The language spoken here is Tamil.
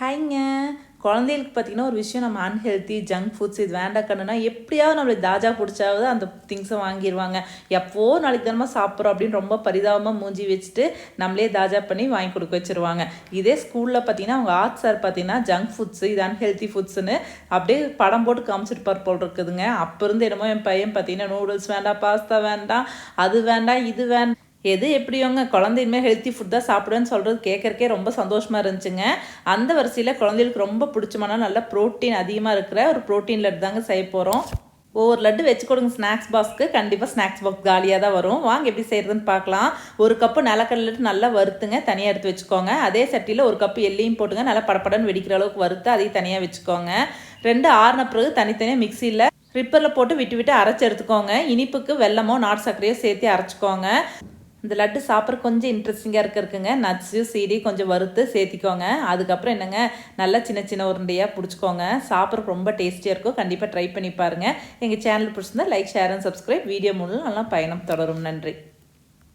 ஹாய்ங்க. குழந்தைகளுக்கு பார்த்தீங்கன்னா ஒரு விஷயம் நம்ம அன்ஹெல்த்தி ஜங்க் ஃபுட்ஸ் இது வேண்டாம் கண்ணுனா எப்படியாவது நம்மளுக்கு தாஜா பிடிச்சாவது அந்த திங்ஸை வாங்கிடுவாங்க. எப்போ நாளைக்கு தினமாக சாப்பிட்றோம் அப்படின்னு ரொம்ப பரிதாபமாக மூஞ்சி வச்சுட்டு நம்மளே தாஜா பண்ணி வாங்கி கொடுக்க வச்சுருவாங்க. இதே ஸ்கூலில் பார்த்தீங்கன்னா அவங்க ஆர்ட் சார் பார்த்தீங்கன்னா ஜங்க் ஃபுட்ஸு இது அன்ஹெல்த்தி ஃபுட்ஸுன்னு அப்படியே படம் போட்டு காமிச்சிட்டு போல் இருக்குதுங்க. அப்போ இருந்து என்னமோ என் பையன் பார்த்தீங்கன்னா நூடுல்ஸ் வேண்டாம், பாஸ்தா வேண்டாம், அது வேண்டாம், இது வேண்டாம், எது எப்படியோங்க குழந்தை இனிமேல் ஹெல்த்தி ஃபுட் தான் சாப்பிடுவேன்னு சொல்கிறது கேட்கறக்கே ரொம்ப சந்தோஷமாக இருந்துச்சுங்க. அந்த வரிசையில் குழந்தைகளுக்கு ரொம்ப பிடிச்சமான நல்ல ப்ரோட்டீன் அதிகமாக இருக்கிற ஒரு ப்ரோட்டீன் லட்டு தாங்க செய்ய போகிறோம். ஒவ்வொரு லட்டு வச்சு கொடுங்க ஸ்நாக்ஸ் பாக்ஸ்க்கு. கண்டிப்பாக ஸ்நாக்ஸ் பாக்ஸ் காலியாக தான் வரும். வாங்க எப்படி செய்கிறதுன்னு பார்க்கலாம். ஒரு கப்பு நிலக்கடலை நல்லா வறுத்துங்க தனியாக எடுத்து வச்சுக்கோங்க. அதே சட்டியில் ஒரு கப்பு எல்லையும் போட்டுங்க நல்லா படப்படன்னு வெடிக்கிற அளவுக்கு வறுத்து அதையும் தனியாக வச்சுக்கோங்க. 2 ஆறின பிறகு தனித்தனியாக மிக்சியில் ரிப்பரில் போட்டு விட்டு விட்டு அரைச்சி எடுத்துக்கோங்க. இனிப்புக்கு வெல்லமோ நாட்டு சர்க்கரையோ சேர்த்து அரைச்சிக்கோங்க. இந்த லட்டு சாப்பிட்ற கொஞ்சம் இன்ட்ரெஸ்டிங்காக இருக்குங்க. நட்ஸு சீடி கொஞ்சம் வறுத்து சேர்த்திக்கோங்க. அதுக்கப்புறம் என்னங்க நல்லா சின்ன சின்ன உருண்டையாக பிடிச்சிக்கோங்க. சாப்பிட்றதுக்கு ரொம்ப டேஸ்டியாக இருக்கும். கண்டிப்பாக ட்ரை பண்ணி பாருங்கள். எங்கள் சேனல் பிடிச்சிருந்தா like, share and subscribe. Video மூலம் நல்லா பயணம் தொடரும். நன்றி.